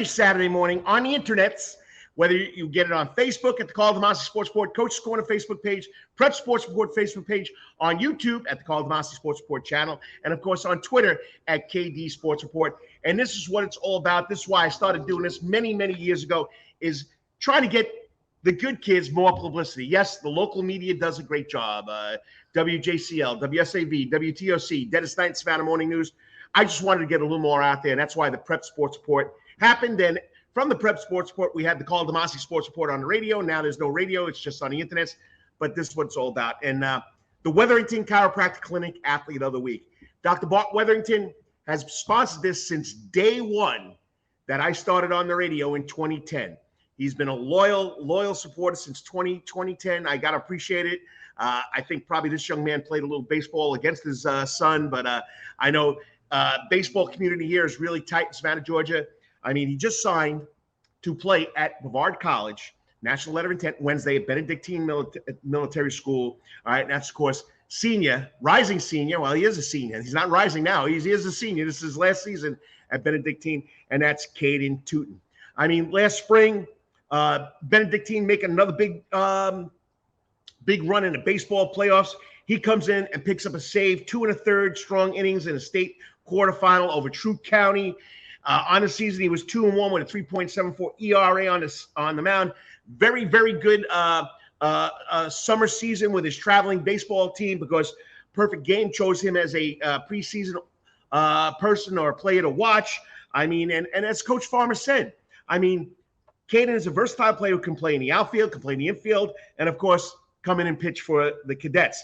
every Saturday morning on the internets, whether you get it on Facebook at the Karl DeMasi Sports Report, Coach's Corner Facebook page, Prep Sports Report Facebook page, on YouTube at the Karl DeMasi Sports Report channel, and of course on Twitter at KD Sports Report. And this is what it's all about. This is why I started doing this many, many years ago, is trying to get the good kids more publicity. Yes, the local media does a great job. WJCL, WSAV, WTOC, Dennis Knight, Savannah Morning News. I just wanted to get a little more out there, and that's why the Prep Sports Report happened. And from the Prep Sports Report, we had the Karl DeMasi Sports Report on the radio. Now there's no radio. It's just on the internet. But this is what it's all about. And the Wetherington Chiropractic Clinic Athlete of the Week. Dr. Bart Wetherington has sponsored this since day one that I started on the radio in 2010. He's been a loyal supporter since 2010. I got to appreciate it. I think probably this young man played a little baseball against his son, but I know baseball community here is really tight in Savannah, Georgia. I mean, he just signed to play at Brevard College, national letter of intent Wednesday at Benedictine Military School. All right, and that's, of course, rising senior. Well, he is a senior. He's not rising now. He is a senior. This is his last season at Benedictine, and that's Kaden Tuten. I mean, last spring, Benedictine making another big run in the baseball playoffs. He comes in and picks up a save, 2 1/3 strong innings in a state quarterfinal over Troup County. On the season, he was 2-1 with a 3.74 ERA on the mound. Very, very good summer season with his traveling baseball team, because Perfect Game chose him as a preseason person or player to watch. I mean, and as Coach Farmer said, I mean, Kaden is a versatile player who can play in the outfield, can play in the infield, and of course, come in and pitch for the cadets.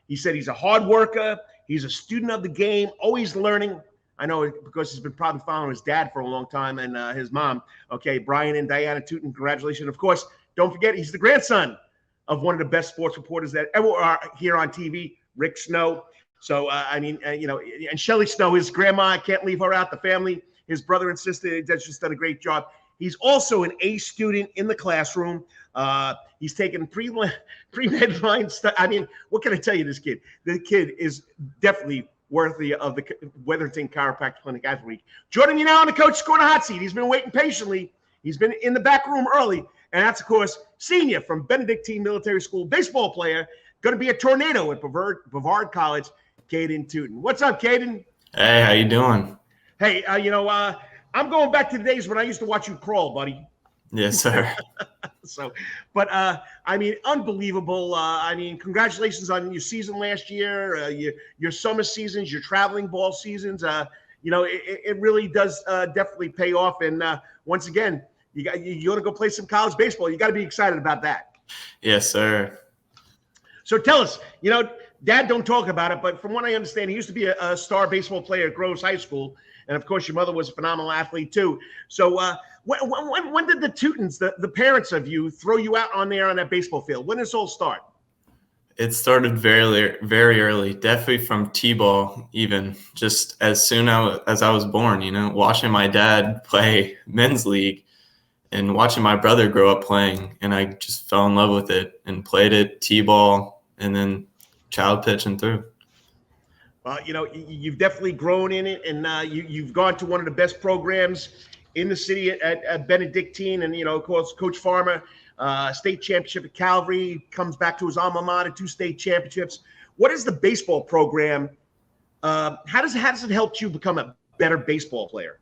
He said he's a hard worker. He's a student of the game, always learning. I know because he's been probably following his dad for a long time and his mom. Okay, Brian and Diana Tuten, congratulations. Of course, don't forget, he's the grandson of one of the best sports reporters that ever are here on TV, Rick Snow. So, I mean, and Shelly Snow, his grandma, I can't leave her out, the family, his brother and sister, that's just done a great job. He's also an A student in the classroom. He's taken pre-med line stuff. I mean, what can I tell you, this kid? The kid is definitely worthy of the Wetherington Chiropractic Clinic Athlete Week. Joining me now on the Coach's Corner hot seat. He's been waiting patiently. He's been in the back room early. And that's, of course, senior from Benedictine Military School, baseball player, going to be a tornado at Brevard College, Kaden Tuten. What's up, Kaden? Hey, how you doing? Hey, I'm going back to the days when I used to watch you crawl, buddy. Yes, sir. I mean, unbelievable. I mean, congratulations on your season last year, your summer seasons, your traveling ball seasons. It really does definitely pay off. And once again, you got to go play some college baseball. You got to be excited about that. Yes, sir. So tell us, Dad don't talk about it, but from what I understand, he used to be a star baseball player at Groves High School. And of course, your mother was a phenomenal athlete too. So when did the Tutens, the parents of you, throw you out on that baseball field? When did this all start? It started very, very early, definitely from T-ball, even just as soon as I was born, watching my dad play men's league and watching my brother grow up playing. And I just fell in love with it and played it, T-ball, and then child pitching through. Well, you've definitely grown in it, and you've gone to one of the best programs in the city at Benedictine, and of course, Coach Farmer, state championship at Calvary, comes back to his alma mater, 2 state championships. What is the baseball program? How does it help you become a better baseball player?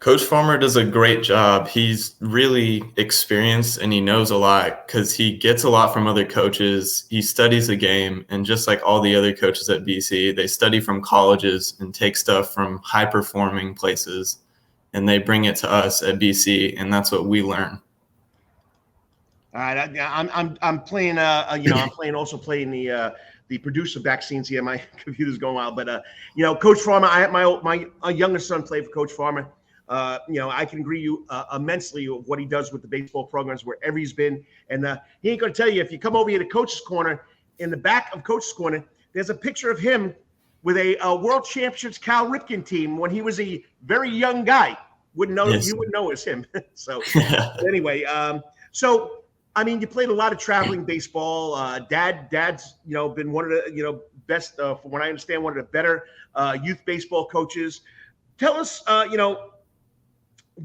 Coach Farmer does a great job. He's really experienced and he knows a lot because he gets a lot from other coaches. He studies the game, and just like all the other coaches at BC, they study from colleges and take stuff from high-performing places, and they bring it to us at BC, and that's what we learn. All right, I'm playing. I'm playing the producer vaccines here. My computer's going wild, but Coach Farmer. I have my youngest son played for Coach Farmer. I can agree you immensely with what he does with the baseball programs wherever he's been. And he ain't going to tell you, if you come over here to Coach's Corner, in the back of Coach's Corner, there's a picture of him with a World Championships Cal Ripken team when he was a very young guy. Wouldn't know. Yes. You wouldn't know it's him. So anyway, you played a lot of traveling baseball. Dad's been one of the best, from what I understand, one of the better youth baseball coaches. Tell us,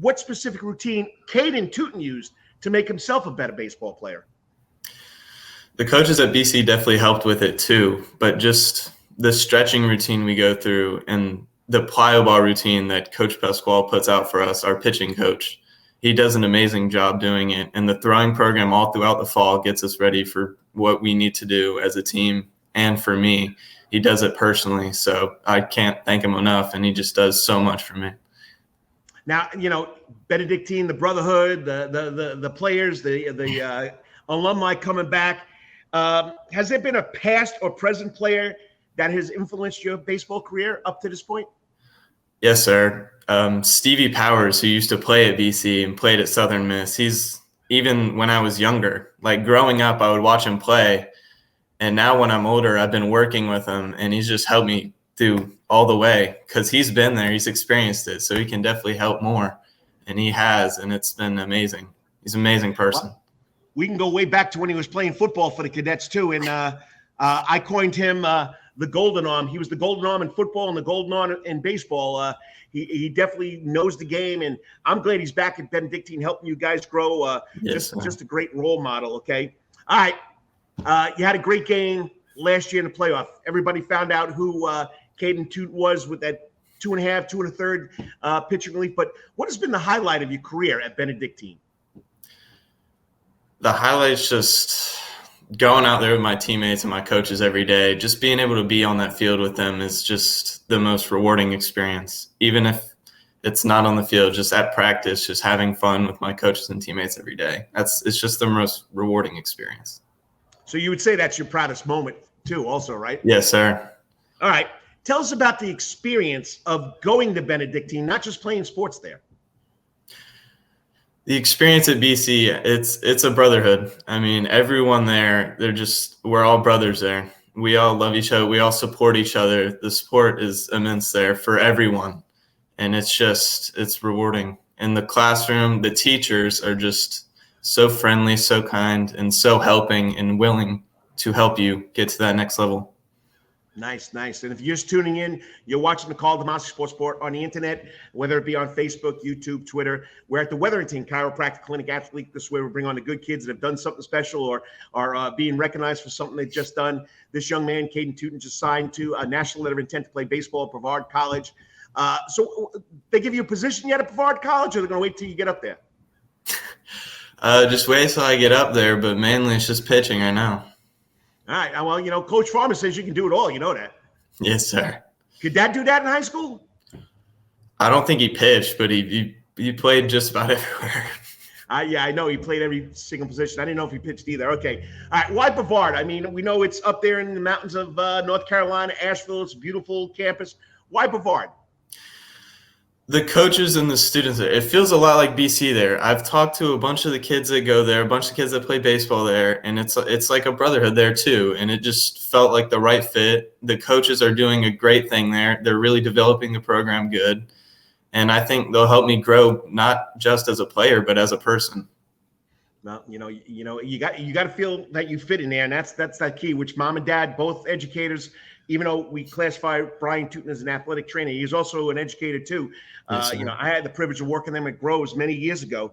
what specific routine Kaden Tuten used to make himself a better baseball player. The coaches at BC definitely helped with it too, but just the stretching routine we go through and the plyo ball routine that Coach Pasquale puts out for us, our pitching coach, he does an amazing job doing it. And the throwing program all throughout the fall gets us ready for what we need to do as a team. And for me, he does it personally. So I can't thank him enough. And he just does so much for me. Now, Benedictine, the brotherhood, the players, the alumni coming back. Has there been a past or present player that has influenced your baseball career up to this point? Yes, sir. Stevie Powers, who used to play at BC and played at Southern Miss, even when I was younger, like growing up, I would watch him play. And now when I'm older, I've been working with him, and he's just helped me through all the way because he's been there, he's experienced it, so he can definitely help more. And he has, and it's been amazing. He's an amazing person. Well, we can go way back to when he was playing football for the Cadets too. And I coined him the golden arm. He was the golden arm in football and the golden arm in baseball. He definitely knows the game, and I'm glad he's back at Benedictine helping you guys grow. Yes, just a great role model. Okay. All right. You had a great game last year in the playoff. Everybody found out who Kaden Tuten was with that 2.5, 2 1/3 pitching relief. But what has been the highlight of your career at Benedictine? The highlight's just going out there with my teammates and my coaches every day. Just being able to be on that field with them is just the most rewarding experience. Even if it's not on the field, just at practice, just having fun with my coaches and teammates every day. It's just the most rewarding experience. So you would say that's your proudest moment too, also, right? Yes, sir. All right. Tell us about the experience of going to Benedictine, not just playing sports there. The experience at BC, it's a brotherhood. I mean, everyone there, we're all brothers there. We all love each other. We all support each other. The support is immense there for everyone. And it's rewarding. In the classroom, the teachers are just so friendly, so kind, and so helping and willing to help you get to that next level. Nice. And if you're just tuning in, you're watching the Karl DeMasi Sports Report on the internet, whether it be on Facebook, YouTube, Twitter. We're at the Wetherington Chiropractic Clinic Athlete. This way we bring on the good kids that have done something special or are being recognized for something they've just done. This young man, Kaden Tuten, just signed to a national letter of intent to play baseball at Brevard College. So they give you a position yet at Brevard College, or they're going to wait till you get up there? Just wait till I get up there, but mainly it's just pitching right now. All right. Well, Coach Farmer says you can do it all. You know that. Yes, sir. Could Dad do that in high school? I don't think he pitched, but he played just about everywhere. Yeah, I know he played every single position. I didn't know if he pitched either. Okay. All right. Why Brevard? I mean, we know it's up there in the mountains of North Carolina, Asheville. It's a beautiful campus. Why Brevard? The coaches and the students, it feels a lot like BC there. I've talked to a bunch of the kids that go there, a bunch of kids that play baseball there, and it's like a brotherhood there too. And it just felt like the right fit. The coaches are doing a great thing there. They're really developing the program good. And I think they'll help me grow not just as a player, but as a person. Well, you got to feel that you fit in there, and that's that key. Which mom and dad, both educators. Even though we classify Brian Tuten as an athletic trainer, he's also an educator too. Yes, I had the privilege of working them at Groves many years ago.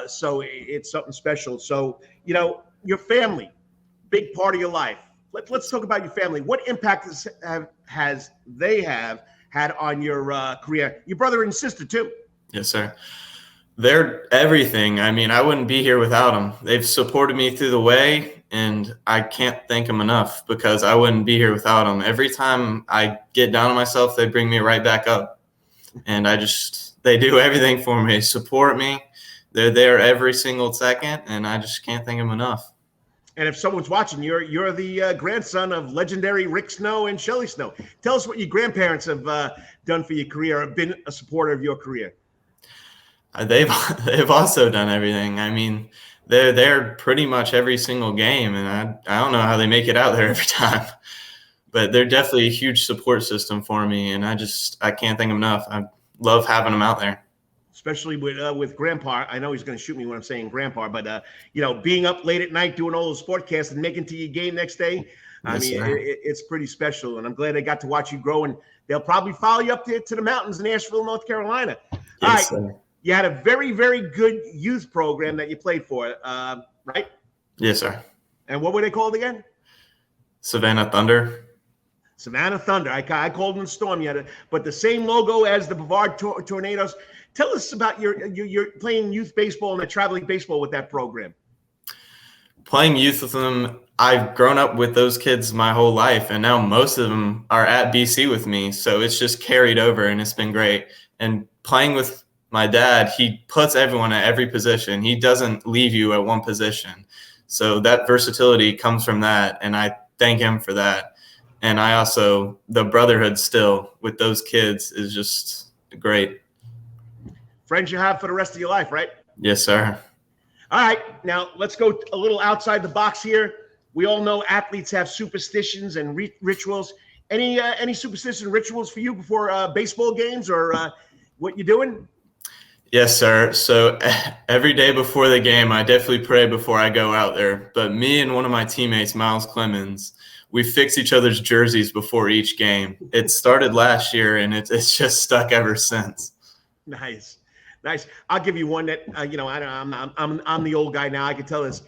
So it's something special. So, your family, big part of your life. Let's talk about your family. What impact has they had on your career? Your brother and sister too. Yes, sir. They're everything. I mean, I wouldn't be here without them. They've supported me through the way, and I can't thank them enough because I wouldn't be here without them. Every time I get down on myself, they bring me right back up. And they do everything for me, support me. They're there every single second, and I just can't thank them enough. And if someone's watching, you're the grandson of legendary Rick Snow and Shelley Snow. Tell us what your grandparents have done for your career, or been a supporter of your career. They've also done everything. I mean, they're there pretty much every single game, and I don't know how they make it out there every time. But they're definitely a huge support system for me, and I can't thank them enough. I love having them out there. Especially with Grandpa. I know he's going to shoot me when I'm saying Grandpa, but being up late at night doing all those sportcasts and making it to your game next day, it's pretty special. And I'm glad I got to watch you grow, and they'll probably follow you up to the mountains in Asheville, North Carolina. Yes, all right. you had a very, very good youth program that you played for, right? Yes, sir. And what were they called again? Savannah Thunder. Savannah Thunder. I called them Storm yet, but the same logo as the Brevard Tornadoes. Tell us about your playing youth baseball and the traveling baseball with that program. Playing youth with them, I've grown up with those kids my whole life, and now most of them are at BC with me. So it's just carried over, and it's been great. And playing with my dad, he puts everyone at every position. He doesn't leave you at one position. So that versatility comes from that, and I thank him for that. And I also, the brotherhood still with those kids is just great. Friends you have for the rest of your life, right? Yes, sir. All right, now let's go a little outside the box here. We all know athletes have superstitions and rituals. Any superstition rituals for you before baseball games or what you doing? Yes, sir. So every day before the game, I definitely pray before I go out there. But me and one of my teammates, Miles Clemens, we fix each other's jerseys before each game. It started last year, and it's just stuck ever since. Nice. I'll give you one that I'm the old guy now. I can tell this.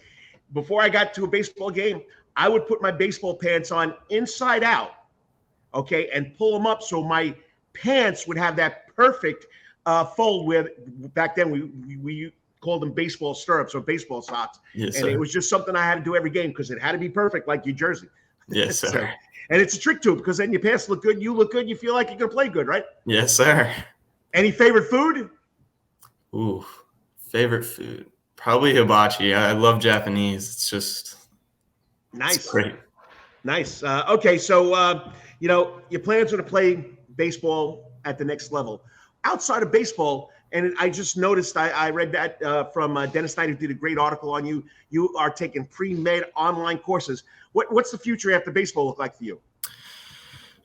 Before I got to a baseball game, I would put my baseball pants on inside out, okay, and pull them up so my pants would have that perfect fold. Where back then we called them baseball stirrups or baseball socks, Yes, and sir. it was just something I had to do every game because it had to be perfect, like your jersey. Yes, sir. So, and it's a trick to it because then your pants look good, you look good, you feel like you're gonna play good, right? Yes, sir. Any favorite food? Ooh, favorite food. Probably hibachi. I love Japanese. It's just Nice. It's great. Nice. Okay, so your plans are to play baseball at the next level. Outside of baseball, and I just noticed, I read that from Dennis Snyder did a great article on you. You are taking pre-med online courses. What's the future after baseball look like for you?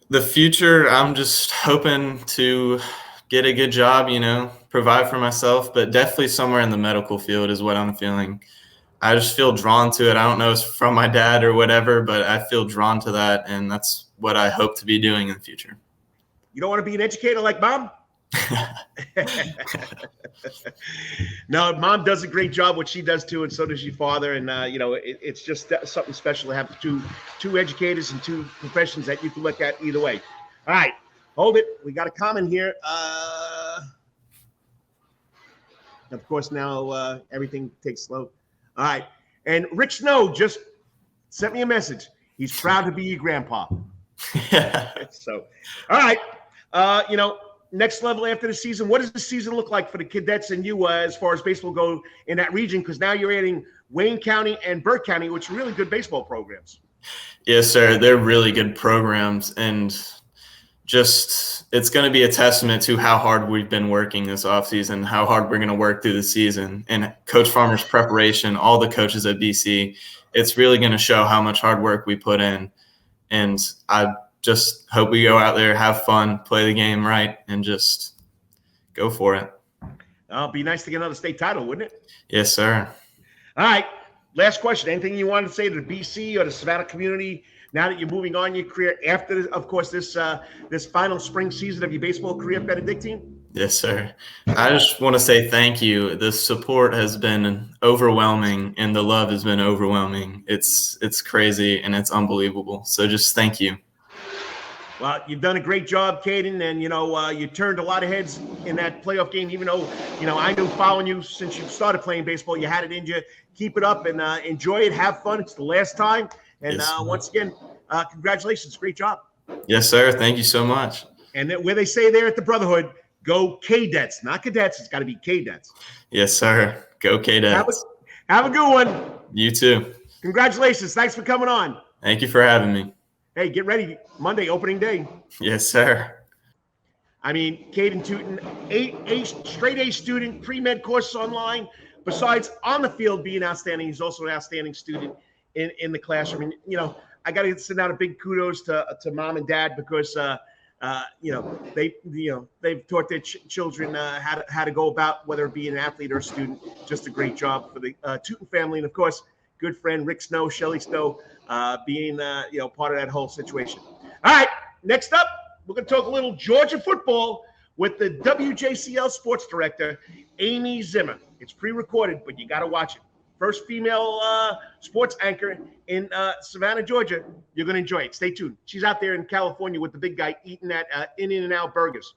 The future, I'm just hoping to get a good job, provide for myself, but definitely somewhere in the medical field is what I'm feeling. I just feel drawn to it. I don't know if it's from my dad or whatever, but I feel drawn to that, and that's what I hope to be doing in the future. You don't want to be an educator like Mom? No, Mom does a great job, what she does too, and so does your father. And it's just something special to have two educators and two professions that you can look at either way. All right, hold it. We got a comment here. Of course, now everything takes slow. All right, and Rick Snow just sent me a message. He's proud to be your grandpa. So, all right, next level after the season, what does the season look like for the cadets and you as far as baseball go in that region? Because now you're adding Wayne County and Burke County, which are really good baseball programs. Yes, sir. They're really good programs, and just it's going to be a testament to how hard we've been working this offseason, how hard we're going to work through the season, and Coach Farmer's preparation, all the coaches at BC. It's really going to show how much hard work we put in, and I just hope we go out there, have fun, play the game right, and just go for it. It'd be nice to get another state title, wouldn't it? Yes, sir. All right. Last question. Anything you wanted to say to the BC or the Savannah community now that you're moving on your career after, of course, this final spring season of your baseball career at Benedictine? Yes, sir. I just want to say thank you. The support has been overwhelming, and the love has been overwhelming. It's crazy, and it's unbelievable. So just thank you. Well, you've done a great job, Kaden, and you turned a lot of heads in that playoff game. Even though I knew following you since you started playing baseball, you had it in you. Keep it up and enjoy it. Have fun. It's the last time. And yes. Once again, congratulations. Great job. Yes, sir. Thank you so much. And where they say there at the Brotherhood, go Cadets, not Cadets. It's got to be Cadets. Yes, sir. Go Cadets. Have a good one. You too. Congratulations. Thanks for coming on. Thank you for having me. Hey, get ready. Monday, opening day. Yes, sir. I mean, Kaden Tuten, straight A student, pre-med courses online. Besides on the field being outstanding, he's also an outstanding student in the classroom. And, I got to send out a big kudos to Mom and Dad because, they've taught their children how to go about, whether it be an athlete or a student. Just a great job for the Tuten family. And, of course, good friend Rick Snow, Shelly Snow, being part of that whole situation. All right, next up, we're going to talk a little Georgia football with the WJCL sports director, Amy Zimmer. It's pre-recorded, but you got to watch it. First female sports anchor in Savannah, Georgia. You're going to enjoy it. Stay tuned. She's out there in California with the big guy eating at In-N-Out Burgers.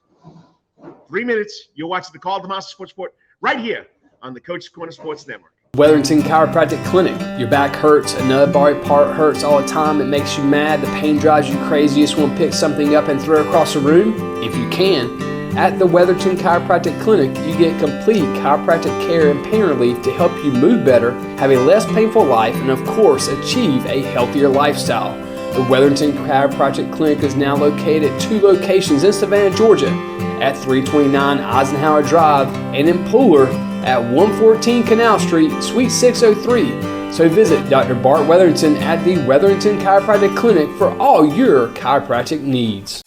3 minutes. You'll watch the Karl DeMasi Sports Report right here on the Coach's Corner Sports Network. Wetherington Chiropractic Clinic. Your back hurts, another body part hurts all the time. It makes you mad. The pain drives you crazy. You just want to pick something up and throw it across the room? If you can. At the Wetherington Chiropractic Clinic, you get complete chiropractic care and pain relief to help you move better, have a less painful life, and of course, achieve a healthier lifestyle. The Wetherington Chiropractic Clinic is now located at 2 locations in Savannah, Georgia, at 329 Eisenhower Drive and in Pooler at 114 Canal Street, Suite 603. So visit Dr. Bart Wetherington at the Wetherington Chiropractic Clinic for all your chiropractic needs.